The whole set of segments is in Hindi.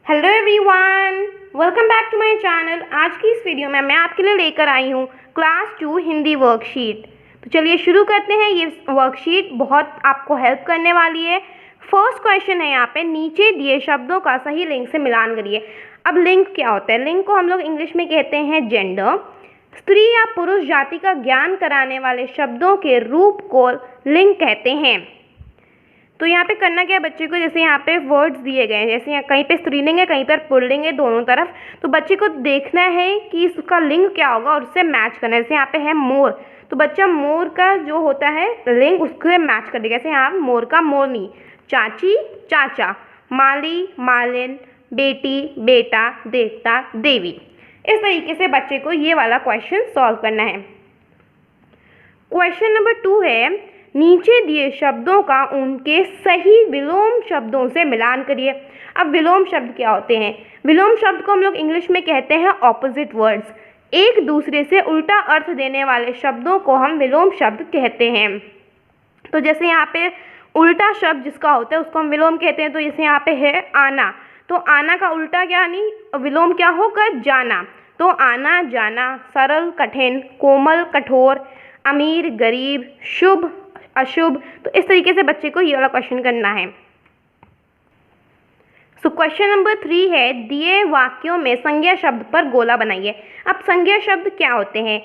Hello everyone, welcome back to my channel. आज की इस वीडियो में मैं आपके लिए लेकर आई हूँ क्लास 2 हिंदी वर्कशीट। तो चलिए शुरू करते हैं। ये वर्कशीट बहुत आपको हेल्प करने वाली है। फर्स्ट क्वेश्चन है यहाँ पे, नीचे दिए शब्दों का सही लिंक से मिलान करिए। अब लिंक क्या होता है? लिंक को हम लोग इंग्लिश में कहते हैं जेंडर। स्त्री या पुरुष जाति का ज्ञान कराने वाले शब्दों के रूप को लिंक कहते हैं। तो यहाँ पे करना क्या है बच्चे को, जैसे यहाँ पे वर्ड्स दिए गए हैं, जैसे यहाँ कहीं पे स्त्रीलिंग है कहीं पर पुल्लिंग है, दोनों तरफ। तो बच्चे को देखना है कि इसका लिंग क्या होगा और उससे मैच करना है। जैसे यहाँ पे है मोर, तो बच्चा मोर का जो होता है लिंग उससे मैच कर देगा। जैसे यहाँ मोर का मोरनी, चाची चाचा, माली मालिन, बेटी बेटा, देवता देवी। इस तरीके से बच्चे को ये वाला क्वेश्चन सॉल्व करना है। क्वेश्चन नंबर 2 है, नीचे दिए शब्दों का उनके सही विलोम शब्दों से मिलान करिए। अब विलोम शब्द क्या होते हैं? विलोम शब्द को हम लोग इंग्लिश में कहते हैं ऑपोजिट वर्ड्स। एक दूसरे से उल्टा अर्थ देने वाले शब्दों को हम विलोम शब्द कहते हैं। तो जैसे यहाँ पे उल्टा शब्द जिसका होता है उसको हम विलोम कहते हैं। तो जैसे यहाँ पे है आना, तो आना का उल्टा क्या नहीं विलोम क्या होगा? जाना। तो आना जाना, सरल कठिन, कोमल कठोर, अमीर गरीब, शुभ अशुभ। तो इस तरीके से बच्चे को ये वाला क्वेश्चन करना है। सो क्वेश्चन नंबर 3 है, दिए वाक्यों में संज्ञा शब्द पर गोला बनाइए। अब संज्ञा शब्द क्या होते हैं?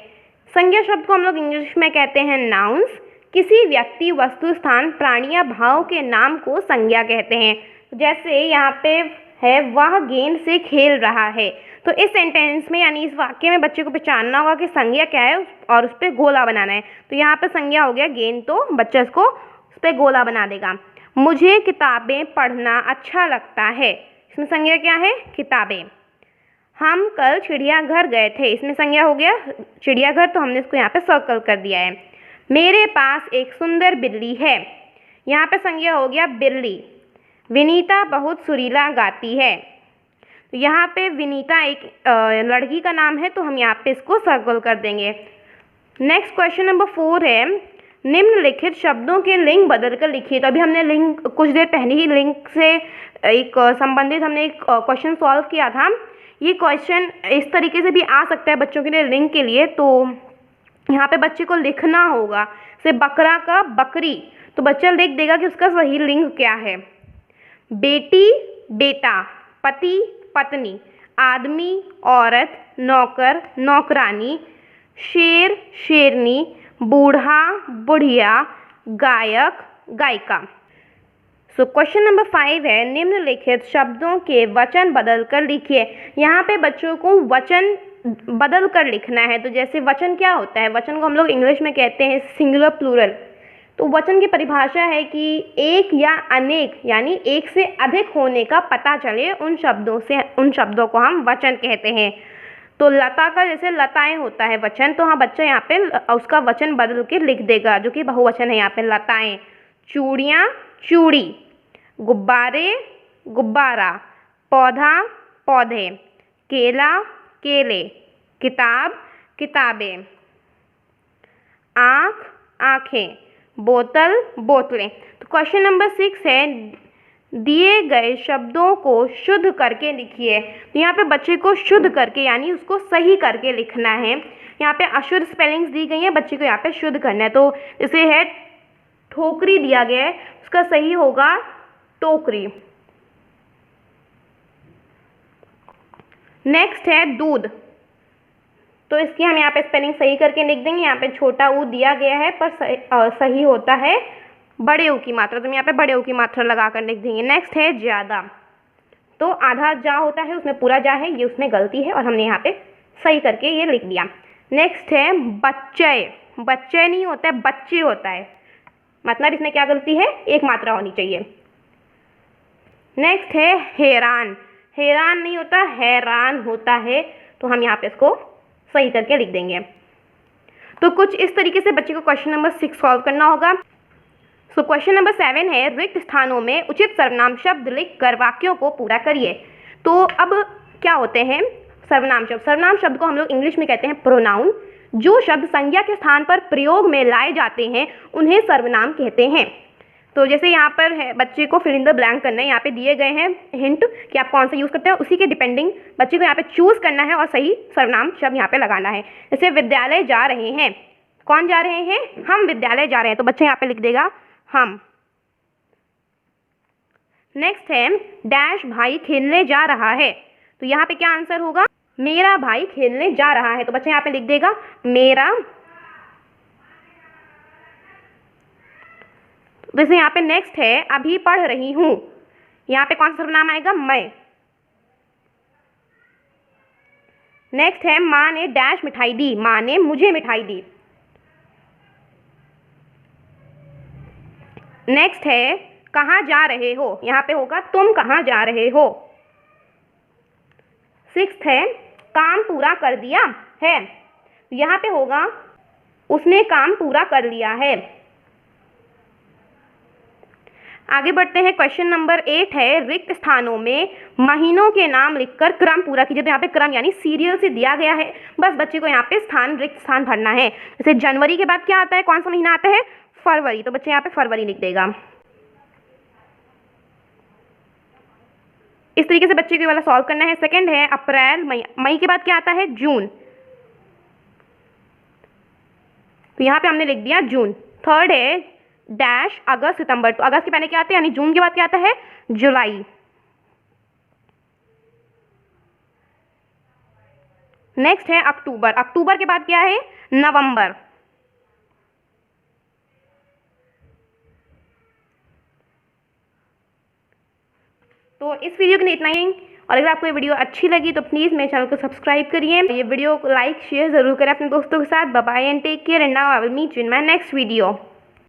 संज्ञा शब्द को हम लोग इंग्लिश में कहते हैं नाउन्स। किसी व्यक्ति वस्तु स्थान प्राणी या भाव के नाम को संज्ञा कहते हैं। जैसे यहाँ पे है, वह गेंद से खेल रहा है। तो इस सेंटेंस में यानी इस वाक्य में बच्चे को पहचानना होगा कि संज्ञा क्या है और उस पर गोला बनाना है। तो यहाँ पे संज्ञा हो गया गेंद, तो बच्चा इसको उस पर गोला बना देगा। मुझे किताबें पढ़ना अच्छा लगता है, इसमें संज्ञा क्या है? किताबें। हम कल चिड़ियाघर गए थे, इसमें संज्ञा हो गया चिड़ियाघर, तो हमने इसको यहाँ पे सर्कल कर दिया है। मेरे पास एक सुंदर बिल्ली है, यहाँ पे संज्ञा हो गया बिल्ली। विनीता बहुत सुरीला गाती है, तो यहाँ पे विनीता एक लड़की का नाम है, तो हम यहाँ पे इसको सर्कल कर देंगे। नेक्स्ट क्वेश्चन नंबर 4 है, निम्नलिखित शब्दों के लिंग बदल कर लिखिए। तो अभी हमने लिंग कुछ देर पहले ही लिंग से एक संबंधित हमने एक क्वेश्चन सॉल्व किया था। ये क्वेश्चन इस तरीके से भी आ सकता है बच्चों के लिए लिंग के लिए। तो यहाँ पे बच्चे को लिखना होगा, से बकरा का बकरी, तो बच्चा लिख देगा कि उसका सही लिंग क्या है। बेटी बेटा, पति पत्नी, आदमी औरत, नौकर नौकरानी, शेर शेरनी, बूढ़ा बुढ़िया, गायक गायिका। सो क्वेश्चन नंबर 5 है, निम्नलिखित शब्दों के वचन बदल कर लिखिए। यहाँ पे बच्चों को वचन बदल कर लिखना है। तो जैसे वचन क्या होता है? वचन को हम लोग इंग्लिश में कहते हैं सिंगुलर प्लूरल। तो वचन की परिभाषा है कि एक या अनेक यानी एक से अधिक होने का पता चले उन शब्दों को हम वचन कहते हैं। तो लता का जैसे लताएं होता है वचन, तो हाँ बच्चा यहाँ पे उसका वचन बदल के लिख देगा जो कि बहुवचन है यहाँ पे लताएं। चूड़ियाँ चूड़ी, गुब्बारे गुब्बारा, पौधा पौधे, केला केले, किताब किताबें, आँख आँखें, बोतल बोतलें। तो क्वेश्चन नंबर 6 है, दिए गए शब्दों को शुद्ध करके लिखिए। तो यहाँ पे बच्चे को शुद्ध करके यानी उसको सही करके लिखना है। यहाँ पे अशुद्ध स्पेलिंग्स दी गई है, बच्चे को यहाँ पे शुद्ध करना है। तो जैसे है ठोकरी दिया गया है, उसका सही होगा टोकरी। नेक्स्ट है दूध, तो इसकी हम यहाँ पे स्पेलिंग सही करके लिख देंगे। यहाँ पे छोटा ऊ दिया गया है पर सही होता है बड़े ऊ की मात्रा, तो हम यहाँ पे बड़े ऊ की मात्रा लगा कर लिख देंगे। नेक्स्ट है ज़्यादा, तो आधा जा होता है उसमें पूरा जा है, ये उसमें गलती है और हमने यहाँ पे सही करके ये लिख दिया। नेक्स्ट है बच्चे, बच्चे नहीं होता है बच्चे होता है, मतलब इसमें क्या गलती है? एक मात्रा होनी चाहिए। नेक्स्ट है हैरान, हैरान नहीं होता हैरान होता है, तो हम यहाँ पे इसको सही करके लिख देंगे। तो कुछ इस तरीके से बच्चे को क्वेश्चन नंबर 6 सॉल्व करना होगा। सो क्वेश्चन नंबर 7 है, रिक्त स्थानों में उचित सर्वनाम शब्द लिख कर वाक्यों को पूरा करिए। तो अब क्या होते हैं सर्वनाम शब्द? सर्वनाम शब्द को हम लोग इंग्लिश में कहते हैं प्रोनाउन। जो शब्द संज्ञा के स्थान पर प्रयोग में लाए जाते हैं उन्हें सर्वनाम कहते हैं। तो जैसे यहाँ पर है बच्चे को फिल इन द ब्लैंक करना है, यहाँ पे दिए गए हैं हिंट कि आप कौन सा यूज़ करते हैं, उसी के डिपेंडिंग बच्चे को यहाँ पे चूज़ करना है और सही सर्वनाम शब्द यहाँ पे लगाना है। जैसे विद्यालय जा रहे हैं, कौन जा रहे हैं, हम विद्यालय जा रहे हैं, तो बच्चा यहाँ पे लिख देगा हम। नेक्स्ट है डैश भाई खेलने जा रहा है, तो यहाँ पे क्या आंसर होगा, मेरा भाई खेलने जा रहा है, तो बच्चा यहाँ पे लिख देगा मेरा। जैसे यहाँ पे नेक्स्ट है अभी पढ़ रही हूँ, यहाँ पे कौन सा सर्वनाम आएगा, मैं। नेक्स्ट है माँ ने डैश मिठाई दी, माँ ने मुझे मिठाई दी। नेक्स्ट है कहाँ जा रहे हो, यहाँ पे होगा तुम कहाँ जा रहे हो। सिक्स्थ है काम पूरा कर दिया है, यहाँ पे होगा उसने काम पूरा कर लिया है। आगे बढ़ते हैं, क्वेश्चन नंबर 8 है रिक्त स्थानों में महीनों के नाम लिखकर क्रम पूरा कीजिए। तो यहाँ पे क्रम यानी सीरियल से दिया गया है, बस बच्चे को यहाँ पे स्थान रिक्त स्थान भरना है। जैसे जनवरी के बाद क्या आता है, कौन सा महीना आता है, फरवरी, तो बच्चे यहाँ पे फरवरी लिख देगा। इस तरीके से बच्चे को वाला सॉल्व करना है। सेकंड है अप्रैल मई, मई के बाद क्या आता है, जून, तो यहाँ पे हमने लिख दिया जून। थर्ड है डैश अगस्त सितंबर, तो अगस्त के पहले क्या आता है यानी जून के बाद क्या आता है, जुलाई। नेक्स्ट है अक्टूबर, अक्टूबर के बाद क्या है, नवंबर। तो इस वीडियो के लिए इतना ही, और अगर आपको ये वीडियो अच्छी लगी तो प्लीज़ मेरे चैनल को सब्सक्राइब करिए, ये वीडियो को लाइक शेयर ज़रूर करें अपने दोस्तों के साथ। Bye bye and take care and now I will meet you in my next video.